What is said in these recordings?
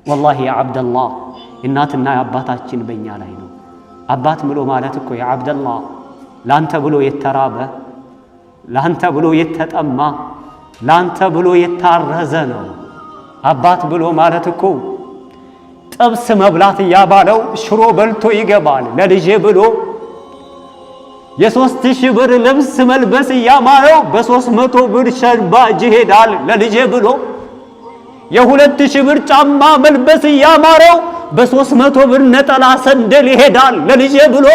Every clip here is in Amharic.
ወላሂ ያ አብደላህ እናትና አባታችን በእኛ ላይ ነው። አባት ብሎ ማለት እኮ ያ አብደላህ ላንተ ብሎ የተራበ ላንተ ብሎ የተጠማ ላንተ ብሎ የታረዘ ነው። አባት ብሎ ማለት እኮ ጥብስ መብላት ያባለው ሽሮ በልቶ ይገባል ለልጄ ብሎ የ3000 ብር ልብስ መልበስ ያማረው በ300 ብር ሸባጅ ይሄዳል ለልጄ ብሎ የ2000 ብር ጫማ መልበስ ያማረው በ300 ብር ነጠላ ሰንደል ይሄዳል ለልጄ ብሎ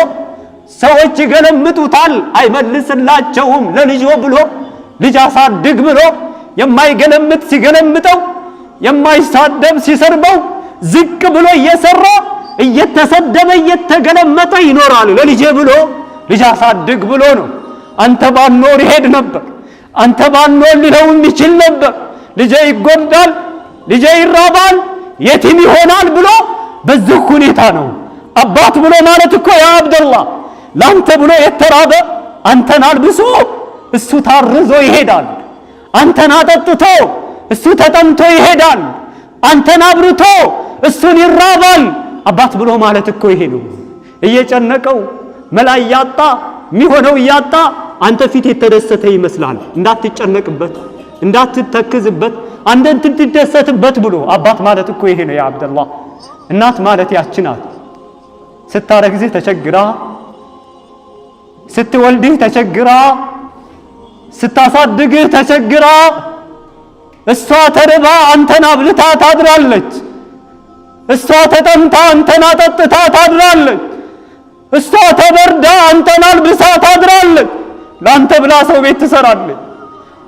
ሰዎች ይገለምጡታል አይመልስላቸውም ለልጆ ብሎ ልጅ አሳድግ ብሎ የማይገለምጥ ሲገለምጠው የማይሳደብ ሲሰርበው ዝቅ ብሎ እየሰራ እየተሰደበ እየተገለመጠ ይኖራል ለልጄ ብሎ ልጅ አሳድግ ብሎ ነው። አንተ ባኖር ይሄድ ነበር አንተ ባኖር ሊለውም ይችል ነበር ልጄ ይጎዳል ልጄ ይራባል የቲም ይሆናል ብሎ በዚህ ሁኔታ ነው። አባት ብሎ ማለት እኮ ያ አብደላህ ላንተ ብሎ የተራበ አንተን አልብሶ እሱ ታርዞ ይሄዳል። አንተን አጠጥቶ እሱ ተጠምቶ ይሄዳል። አንተን አብርቶ እሱን ይራባል። አባት ብሎ ማለት እኮ ይሄ ነው። እየጨነቀው መላ ያጣ የሚሆነው ያጣ አንተ ፊት የተደሰተ ይመስላል እንዳትጨነቅበት እንዳትተክዝበት አንተ ትደሰትበት ብሎ አባት ማለት እኮ ይሄ ነው ያ አብደላህ። እናት ማለት ያቺ ናት ስታረግዝህ ተቸግራ ስትወልድህ ተቸግራ ስታሳድግህ ተቸግራ እሷ ተርባ አንተን አብልታ ታድራለች። እሷ ተጠምታ አንተን አጠጥታ ታድራለች። እሷ ተበርዳ አንተን አልብሳ ታድራለች። ላንተ ብላ ሰው ቤት ትሰራለች።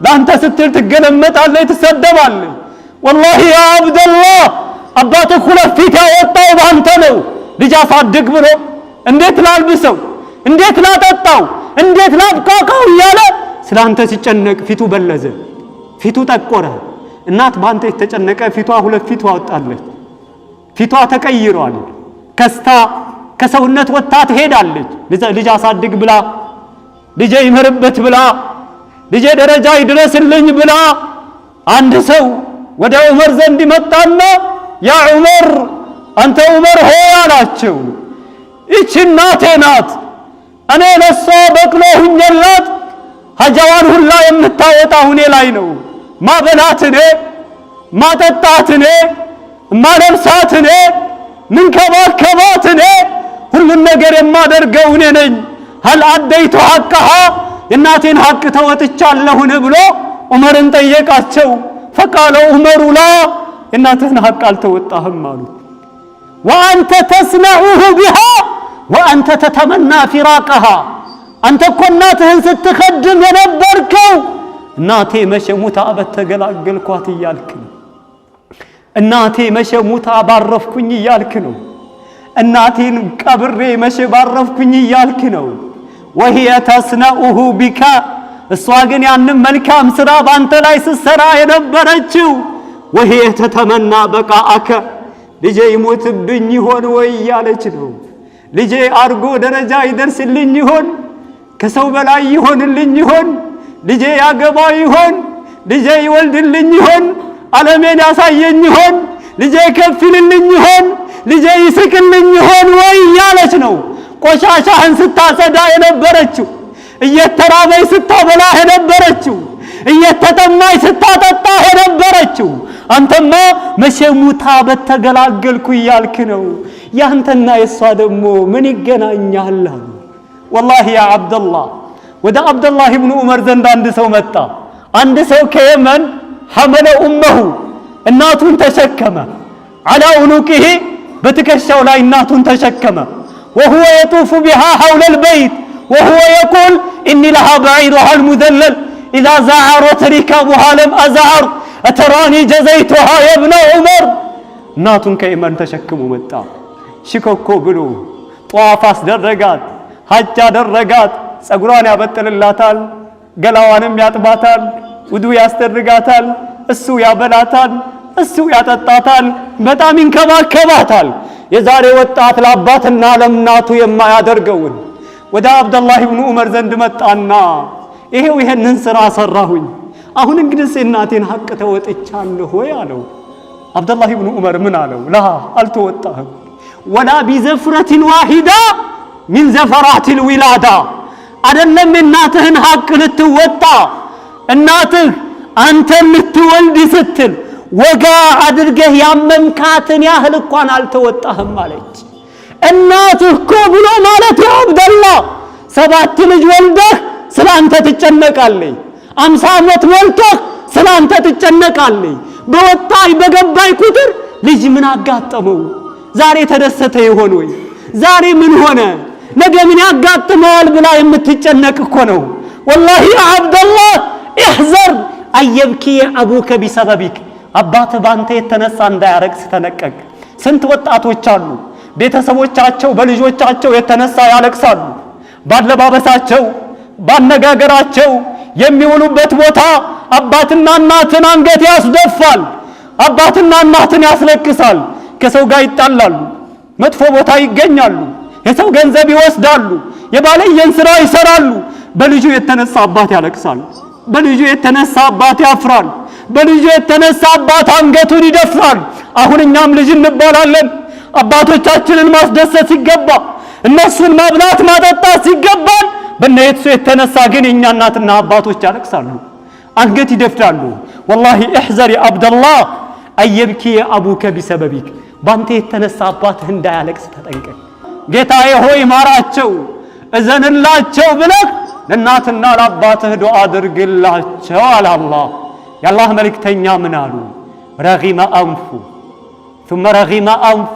ላንተ ስትል ትገለመጣለች ትሰደባለች። ወላሂ ያ አብደላህ አባትህ ሁለት ፊት ያወጣው ባንተ ነው። ልጅ አሳድግ ብሎ እንዴት ላልብሰው እንዴት ላጠጣው እንዴት ላብቃቃው እያለ ስላንተ ሲጨነቅ ፊቱ በለዘ ፊቱ ጠቆረ። እናት ባንተ የተጨነቀ ፊቷ ሁለት ፊት አወጣለች። ፊቷ ተቀይሯል። ከስታ ከሰውነት ወጣ ትሄዳለች። ልጅ አሳድግ ብላ ልጄ ይመርበት ብላ ልጄ ደረጃ ይድረስልኝ ብላ አንድ ሰው ወደ ዑመር ዘንድ መጣና ያ ዑመር አንተ ዑመር ሆይ አላቸው እቺ እናቴ ናት እኔ ለሷ በቅሎ ሁኝላት ሀጃዋን ሁላ የምታወጣው እኔ ላይ ነው። ማበላት እኔ ማጠጣት እኔ ማለብሳት እኔ ምንከባከባት እኔ ሁሉን ነገር የማደርገው እኔ ነኝ። هل አደይቱ ሐቅها የእናቴን ሐቅ ተወጥቻለሁን ብሎ ዑመርን ጠየቃቸው። فقال عمر لا የእናትህን ሐቅ አልተወጣህም አሉት። وانت تصنعه بها وانت تتمنى فراقها አንተ እኮ እናትህን ስትخدم የነበርከው እናቴ መሸሙታ በተገላገልኳት እያልክ ነው። እናቴ መሸሙታ ባረፍኩኝ እያልክ ነው። እናቴን ቀብሬ መሸ ባረፍኩኝ እያልክ ነው። وهي تصنعه بك እሷ ግን ያንን መልካም ስራ ባንተ ላይ ስትሰራ የነበረችው وهي تتمنى بقاءك ልጄ ይሞትብኝ ይሆን ወይ ያለች ነው። ልጄ አርጎ ደረጃ ይደርስልኝ ይሆን ከሰው በላይ ይሆንልኝ ይሆን ልጄ ያገባ ይሆን ልጄ ይወልድልኝ ይሆን ዓለሜን ያሳየኝ ይሆን ልጄ ከፍልልኝ ይሆን ልጄ ይስቅልኝ ይሆን ወይ ያለች ነው። ቆሻሻህን ስታጸዳ የነበረችው እየተራበይ ስታበላ የነበረችው እየተጠማይ ስታጠጣ የነበረችው አንተማ መሸሙታ በተገላገልኩ እያልክ ነው። ያንተና የሷ ደግሞ ምን ይገናኛል? والله يا عبد الله ወደ አብደላህ ኢብኑ ዑመር ዘንድ አንድ ሰው መጣ። አንድ ሰው ከየመን حمل امه እናቱን ተሸከመ። على عنقه በትከሻው ላይ እናቱን ተሸከመ። وهو يطوف بها حول البيت وهو يقول اني لها بعيرها المذلل اذا زعرت ركابها لم ازعر اتراني جزيتها يا ابن عمر እናቱን ከየመን ተሸክሞ መጣ። ሽኮኮ ብሎ ጧፍ አስደረጋት ሐጅ አደረጋት። ጸጉሯን ያበጥልላታል ገላዋንም ያጥባታል ውዱ ያስደርጋታል እሱ ያበላታል እሱ ያጠጣታል በጣም ይንከባከባታል። የዛሬ ወጣት ለአባትና ለእናቱ የማያደርገውን ወደ አብደላህ ኢብኑ ዑመር ዘንድ መጣና ይሄው ይሄንን ስራ ሰራሁኝ አሁን እንግዲህ እናቴን ሐቅ ተወጥቻለሁ ወይ አለው። አብደላህ ኢብኑ ዑመር ምን አለው? ላ አልተወጣህም። ወላ ቢዘፍረትን ዋሂዳ ሚን ዘፈራቲል ዊላዳ አይደለም እናትህን ሐቅ ልትወጣ እናትህ አንተን ልትወልድ ስትል ወጋ አድርገህ ያመምካትን ያህል እንኳን አልተወጣህም አለች። እናትህ እኮ ብሎ ማለት ያ አብደላህ 7 ልጅ ወልደህ ስላንተ ትጨነቃለች። 50 ዓመት ሞልቶህ ስላንተ ትጨነቃለች። በወጣይ በገባይ ቁጥር ልጅ ምን አጋጠመው? ዛሬ ተደሰተ ይሆን ወይ? ዛሬ ምን ሆነ? ነገ ምን ያጋጥመዋል ብላ የምትጨነቅ እኮ ነው። ወላሂ ያ አብደላህ احذر አየብኪ አቡከ ቢሰበቢክ አባት ባንተ የተነሳ እንዳያረክስ ተነቀቅ። ስንት ወጣቶች አሉ ቤተሰቦቻቸው በልጆቻቸው የተነሳ ያለቅሳሉ። ባለባበሳቸው ባነጋገራቸው የሚውሉበት ቦታ አባትና እናትን አንገት ያስደፋል። አባትና እናትን ያስለቅሳል። ከሰው ጋር ይጣላሉ፣ መጥፎ ቦታ ይገኛሉ፣ የሰው ገንዘብ ይወስዳሉ፣ የባለየን ስራ ይሰራሉ። በልጁ የተነሳ አባት ያለቅሳል። በልጁ የተነሳ አባት ያፍራል። በልጁ የተነሳ አባት አንገቱን ይደፍራል። አሁን እኛም ልጅ እንባላለን። አባቶቻችንን ማስደሰት ሲገባ እነሱን ማብላት ማጠጣት ሲገባን በእነሱ የተነሳ ግን የኛ እናትና አባቶች ያለቅሳሉ፣ አንገት ይደፍራሉ። ወላሂ احذر يا عبد الله አየብኪ አቡከ ቢሰበቢክ ባንተ የተነሳ አባትህ እንዳያለቅስ ተጠንቀቅ። ጌታዬ ሆይ ማራቸው እዘንላቸው ብለህ ለእናትና ለአባትህ ዱዓ አድርግላቸው አለ አላህ። የአላህ መልእክተኛ ምን አሉ? ረጊመ አንፉ ثم رغم أنف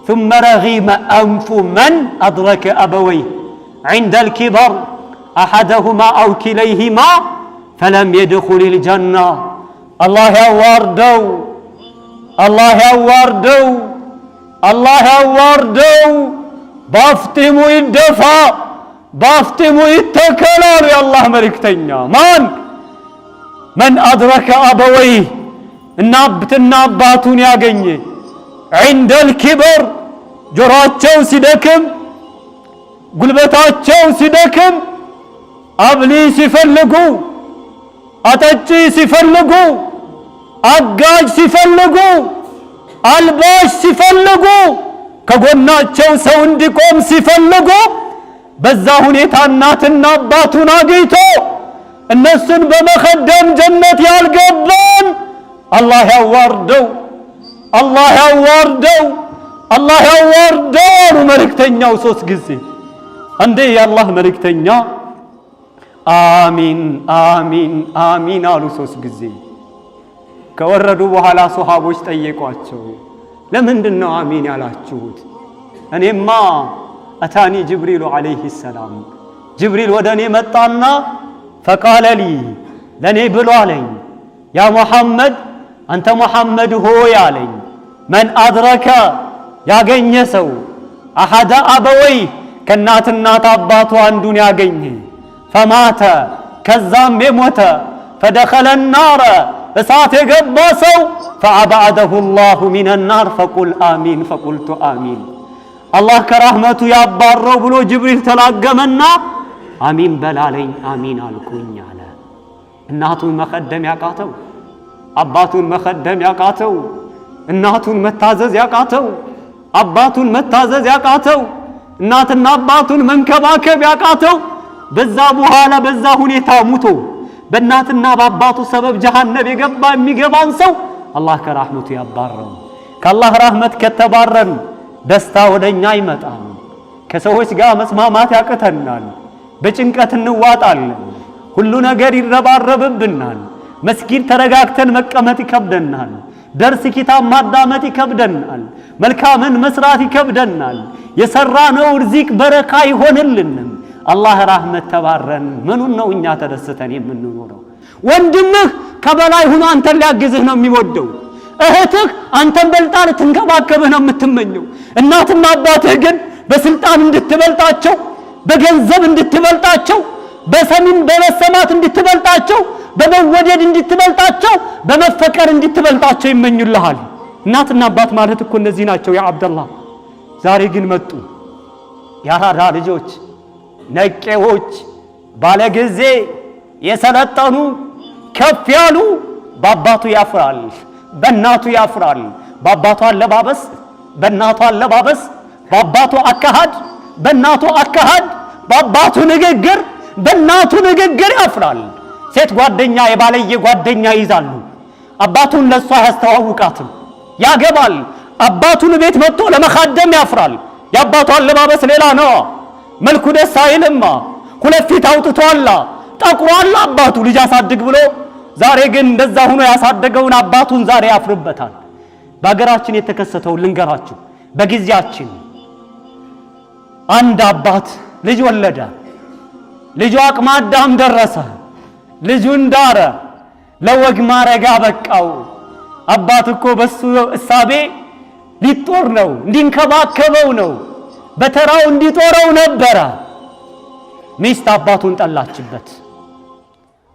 ثم رغم أنف من أدرك أبويه عند الكبر أحدهما أو كليهما فلم يدخل الجنة. الله يواردو الله يواردو الله يواردو بافتمو يدفع بافتمو يتكلال يا الله ملكتنيا من أدرك أبويه እናብትና አባቱን ያገኘ عند الكبر ጆሮአቸው ሲደክም ጉልበታቸው ሲደክም አብሊ ሲፈልጉ አጠጪ ሲፈልጉ አጋጅ ሲፈልጉ አልባሽ ሲፈልጉ ከጎናቸው ሰው እንዲቆም ሲፈልጉ በዛ ሁኔታ እናትና አባቱን አግኝቶ እነሱን በመخدም ጀነት ያልገባን الله يواردو الله يواردو الله يواردو ملكتنيا وسوس غزي انده يا الله ملكتنيا آمين آمين آمين አሉ ሶስት ጊዜ። ከወረዱ በኋላ ሱሐቦች ጠየቋቸው፣ ለምንድነው አሚን ያላችሁት? እኔማ አታኒ ጅብሪል عليه السلام ጅብሪል ወደኔ መጣና فقال لي ለኔ ብሎ አለኝ ያ ሙሐመድ አንተ ሙሐመድ ሆይ አለኝ መን አድረከ ያገኘ ሰው አሐደ አበወይ ከእናትና አባቱ አንዱን ያገኘ ፈማተ ከዛም የሞተ ፈደኸለ النار እሳት የገባ ሰው فأبعده الله من النار فقل آمين فقلت آمين አላህ ከራህመቱ ያባረው ብሎ ጅብሪል ተላገመና አሚን በላለኝ አሚን አልኩኝ አለ። እናቱን መخدም ያቃተው አባቱን መخدም ያቃተው እናቱን መታዘዝ ያቃተው አባቱን መታዘዝ ያቃተው እናትና አባቱን መንከባከብ ያቃተው በዛ በኋላ በዛ ሁኔታ ሙቶ በእናትና በአባቱ ሰበብ ጀሃነም የገባ የሚገባን ሰው አላህ ከራህመቱ ያባረው። ከአላህ ረህመት ከተባረን ደስታ ወደኛ ይመጣል። ከሰዎች ጋር መስማማት ያቅተናል። በጭንቀት እንዋጣለን። ሁሉ ነገር ይረባረብብናል። መስጊድ ተረጋግተን መቀመጥ ይከብደናል። ደርስ ኪታብ ማዳመጥ ይከብደናል። መልካምን መስራት ይከብደናል። የሰራነው ርዚቅ በረካ ይሆንልንም። አላህ ረህመት ተባረን ምኑን ነው እኛ ተደስተን የምንኖረው? ወንድምህ ከበላይ ሆኖ አንተን ሊያግዝህ ነው የሚወደው። እህትህ አንተን በልጣ ልትንከባከብህ ነው የምትመኘው። እናትና አባትህ ግን በስልጣን እንድትበልጣቸው፣ በገንዘብ እንድትበልጣቸው፣ በሰሚን በመሰማት እንድትበልጣቸው፣ በመወደድ እንድትበልጣቸው፣ በመፈቀር እንድትበልጣቸው ይመኙልሃል። እናትና አባት ማለት እኮ እነዚህ ናቸው ያ አብደላህ። ዛሬ ግን መጡ ያራዳ ልጆች፣ ነቄዎች፣ ባለጊዜ የሰለጠኑ ከፍ ያሉ በአባቱ ያፍራል፣ በእናቱ ያፍራል። በአባቱ አለባበስ፣ በእናቱ አለባበስ፣ በአባቱ አካሃድ፣ በእናቱ አካሃድ፣ በአባቱ ንግግር፣ በእናቱ ንግግር ያፍራል። ሴት ጓደኛ የባለየ ጓደኛ ይዛሉ። አባቱን ለሷ ያስተዋውቃትም ያገባል። አባቱን ቤት መጥቶ ለመኻደም ያፍራል። የአባቱ አለባበስ ሌላ ነው። መልኩ ደስ አይልማ። ሁለት ፊት አውጥቷላ፣ ጠቁሯላ አባቱ ልጅ አሳድግ ብሎ። ዛሬ ግን እንደዛ ሆኖ ያሳደገውን አባቱን ዛሬ ያፍርበታል። በሀገራችን የተከሰተው ልንገራችሁ። በጊዜያችን አንድ አባት ልጅ ወለደ። ልጁ አቅመ አዳም ደረሰ። ልጁን ዳረ፣ ለወግ ማረግ አበቃው። አባት እኮ በሱ እሳቤ ሊጦር ነው፣ እንዲንከባከበው ነው፣ በተራው እንዲጦረው ነበረ። ሚስት አባቱን ጠላችበት።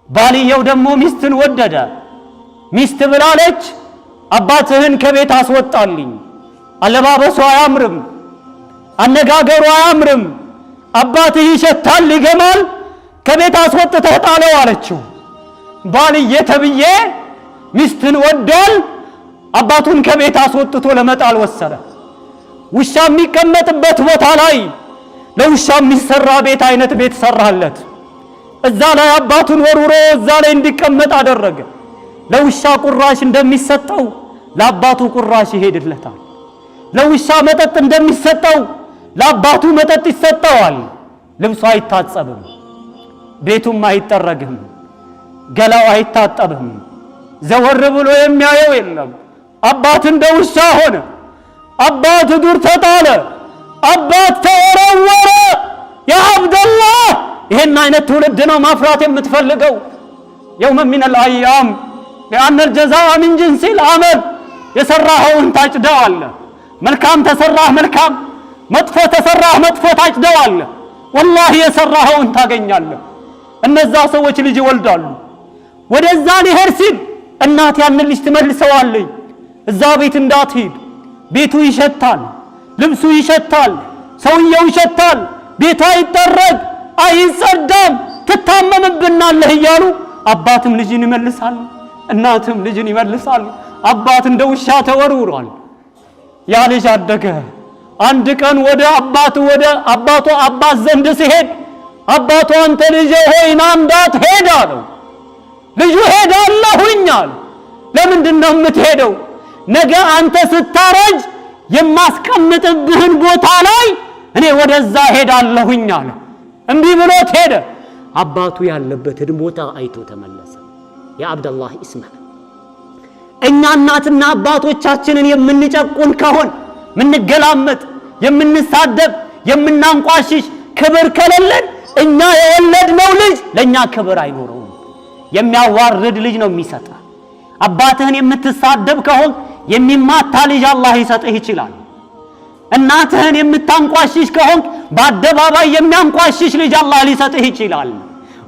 ባልየው ደግሞ ሚስትን ወደደ። ሚስት ብላለች አባትህን ከቤት አስወጣልኝ፣ አለባበሱ አያምርም፣ አነጋገሩ አያምርም፣ አባትህ ይሸታል፣ ይገማል፣ ከቤት አስወጥተህ ጣለው አለችው። ባልየ ተብዬ ሚስትን ወዷል። አባቱን ከቤት አስወጥቶ ለመጣል ወሰነ። ውሻ የሚቀመጥበት ቦታ ላይ ለውሻ የሚሰራ ቤት አይነት ቤት ሰራለት። እዛ ላይ አባቱን ወርውሮ እዛ ላይ እንዲቀመጥ አደረገ። ለውሻ ቁራሽ እንደሚሰጠው ለአባቱ ቁራሽ ይሄድለታል። ለውሻ መጠጥ እንደሚሰጠው ለአባቱ መጠጥ ይሰጠዋል። ልብሱ አይታጸብም፣ ቤቱም አይጠረግም፣ ገላው አይታጠብም። ዘወር ብሎ የሚያየው የለም። አባት እንደ ውሻ ሆነ። አባት ዱር ተጣለ። አባት ተወረወረ። ያ አብደላህ ይሄን አይነት ትውልድ ነው ማፍራት የምትፈልገው? የውመ ሚነል አያም لأن الجزاء من جنس العمل የሰራኸውን ታጭደዋለህ። መልካም ተሰራህ መልካም፣ መጥፎ ተሰራህ መጥፎ ታጭደዋለህ። ወላሂ የሰራኸውን ታገኛለህ። እነዛ ሰዎች ልጅ ይወልዳሉ። ወደዛ ሊሄድ ሲል እናት ያንን ልጅ ትመልሰዋለች። እዛ ቤት እንዳትሄድ፣ ቤቱ ይሸታል፣ ልብሱ ይሸታል፣ ሰውየው ይሸታል፣ ቤቱ አይጠረግ አይጸዳም፣ ትታመምብናለህ እያሉ አባትም ልጅን ይመልሳል፣ እናትም ልጅን ይመልሳል። አባት እንደ ውሻ ተወርውሯል። ያ ልጅ አደገ። አንድ ቀን ወደ አባቱ አባት ዘንድ ሲሄድ አባቱ አንተ ልጄ ሆይ ና እንዳትሄድ አለው። ልጁ ሄዳለሁኝ አለ። ለምንድን ነው የምትሄደው? ነገ አንተ ስታረጅ የማስቀምጥብህን ቦታ ላይ እኔ ወደዛ ሄዳለሁኝ አለ። እምቢ ብሎት ሄደ። አባቱ ያለበትን ቦታ አይቶ ተመለሰ። ያ አብደላህ እስማ፣ እኛ እናትና አባቶቻችንን የምንጨቁን ከሆን ምንገላመጥ፣ የምንሳደብ፣ የምናንቋሽሽ ክብር ከሌለን እኛ የወለድነው ልጅ ለኛ ክብር አይኖረውም። የሚያዋርድ ልጅ ነው የሚሰጥ። አባትህን የምትሳደብ ከሆን የሚማታ ልጅ አላህ ይሰጥህ ይችላል። እናትህን የምታንቋሽሽ ከሆን በአደባባይ የሚያንቋሽሽ ልጅ አላህ ሊሰጥህ ይችላል።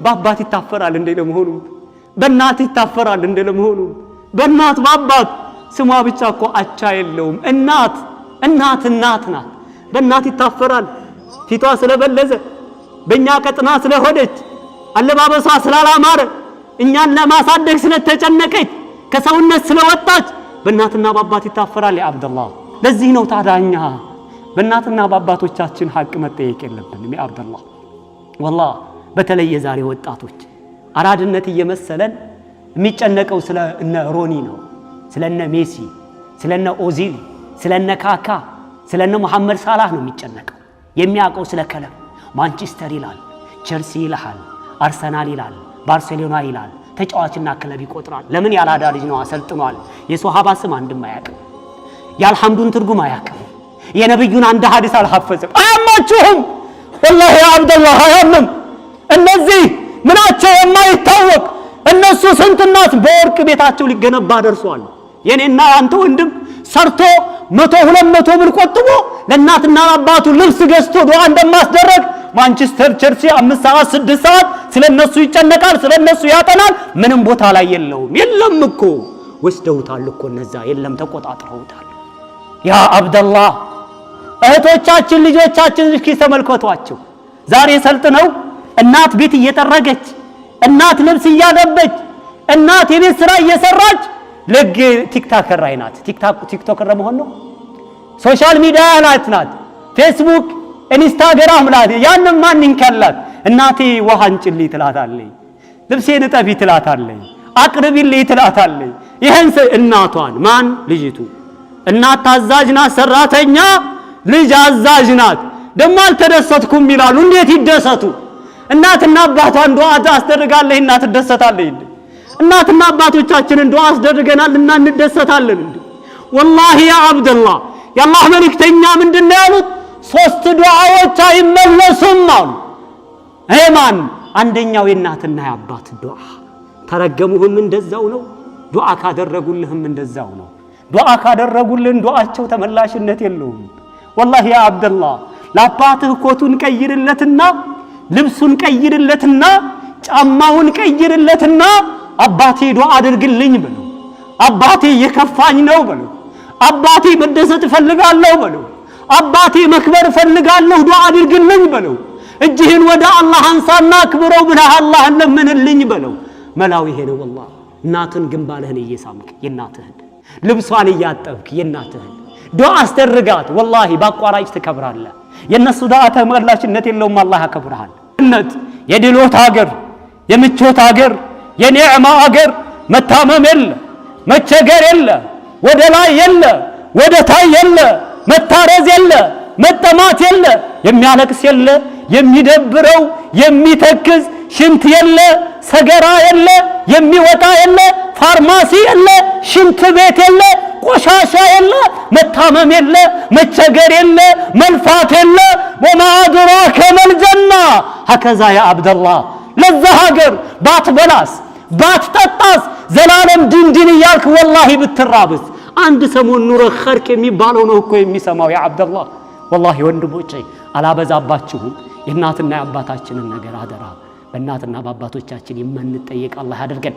በአባት ይታፈራል እንደ ለመሆኑ፣ በእናት ይታፈራል እንደ ለመሆኑ። በእናት በአባት ስሟ ብቻ እኮ አቻ የለውም። እናት ናት። በእናት ይታፈራል። ፊቷ ስለበለዘ፣ በእኛ ቀጥና ስለሆነች፣ አለባበሷ ስላላማረ፣ እኛን ለማሳደግ ስለተጨነቀች፣ ከሰውነት ስለወጣች በእናትና በአባት ይታፈራል። ያ አብደላህ፣ ለዚህ ነው ታዳኛ በእናትና በአባቶቻችን ሐቅ መጠየቅ የለብንም። ያ አብደላህ ወላሂ በተለይ የዛሬ ወጣቶች አራድነት እየመሰለን የሚጨነቀው ስለ እነ ሮኒ ነው፣ ስለ እነ ሜሲ፣ ስለ እነ ኦዚል፣ ስለ እነ ካካ፣ ስለ እነ መሐመድ ሳላህ ነው የሚጨነቀው። የሚያውቀው ስለ ክለብ ማንቸስተር ይላል፣ ቸልሲ ይላል፣ አርሰናል ይላል፣ ባርሴሎና ይላል። ተጫዋችና ክለብ ይቆጥራል። ለምን? ያላዳ ልጅ ነው፣ አሰልጥኗል። የሶሃባ ስም አንድም አያውቅም። የአልሐምዱን ትርጉም አያውቅም። የነብዩን አንድ ሐዲስ አልሐፈዘም። አያማችሁም? ወላሂ ያ አብደላህ አያምም። እነዚህ ምናቸው የማይታወቅ እነሱ ስንት እናት በወርቅ ቤታቸው ሊገነባ ደርሷል። የኔና አንተ ወንድም ሰርቶ 100-200 ብር ቆጥቦ ለእናትና አባቱ ልብስ ገዝቶ ዱዓ እንደማስደረግ ማንቸስተር ቸልሲ 5 ሰዓት 6 ሰዓት ስለነሱ ይጨነቃል፣ ስለነሱ ያጠናል። ምንም ቦታ ላይ የለም እኮ ወስደውታል እኮ እነዛ፣ የለም ተቆጣጥረውታል። ያ አብደላህ እህቶቻችን ልጆቻችን እስኪ ተመልከቷቸው። ዛሬ ሰልጥነው እናት ቤት እየጠረገች፣ እናት ልብስ እያደበች፣ እናት የቤት ስራ እየሰራች ለግ ቲክቶከር አይናት ቲክቶከር መሆን ነው ሶሻል ሚዲያ ናት ፌስቡክ ኢንስታግራም ላይ ያንን ማን ይንከላት እናቴ ውሃ አንጭልኝ ትላታለች ልብሴን ጠቢ ትላታለች አቅርቢልኝ ትላታለች ይሄን እናቷን ማን ልጅቱ እናት ታዛዥ ናት ሰራተኛ ልጅ አዛዥ ናት ደሞ አልተደሰትኩም ይላሉ እንዴት ይደሰቱ እናትና አባቷን ዱዓ አስደርጋለች እና ትደሰታለች እናትና አባቶቻችንን ዱዓ አስደርገናልና እንደሰታለን ወላሂ ያ አብደላህ የአላህ መልእክተኛ ምንድነው ያሉት ሶስት ዱዓዎች አይመለሱም አሉ አይማን አንደኛው የእናትና የአባት ዱዓ ተረገሙህም እንደዛው ነው ዱዓ ካደረጉልህም እንደዛው ነው ዱዓ ካደረጉልን ዱዓቸው ተመላሽነት የለውም ወላሂ ያ አብደላህ ለአባትህ ኮቱን ቀይርለትና ልብሱን ቀይርለትና ጫማውን ቀይርለትና አባቴ ዱዓ አድርግልኝ በለው አባቴ የከፋኝ ነው በለው አባቴ መደሰት ፈልጋለሁ በለው አባቴ መክበር ፈልጋለሁ ዱዓ አድርግልኝ በለው እጅህን ወደ አላህ አንሳና አክብረው ብለህ አላህን ለምንልኝ በለው መላው ይሄ ነው والله እናትን ግንባልህን እየሳምክ የናትህን ልብሷን እያጠብክ የናትህን ዱዓ አስደርጋት والله ባቋራጭ ተከብራለህ የነሱ ዱዓ ተመላሽነት የለውም አላህ ያከብርሃል ጀነት የድሎት ሀገር የምቾት ሀገር የኒዕማ ሀገር መታመም የለ መቸገር የለ ወደ ላይ የለ ወደ ታይ የለ መታረዝ የለ መጠማት የለ የሚያለቅስ የለ የሚደብረው የሚተክዝ ሽንት የለ ሰገራ የለ የሚወጣ የለ ፋርማሲ የለ ሽንት ቤት የለ ቆሻሻ የለ መታመም የለ መቸገር የለ መልፋት የለ وما أدراك ما الجنة هكذا يا عبد الله ለዛ ሀገር ባትበላስ ባትጠጣስ ዘላለም ድንድን ይያልክ والله ብትራብስ አንድ ሰሞን ኑሮ ኸርክ የሚባለው ነው እኮ የሚሰማው ያ አብደላህ والله ወንድሞቼ አላበዛባችሁም የእናትና የአባታችንን ነገር አደራ በእናትና በአባቶቻችን የምንጠየቅ አላህ ያድርገን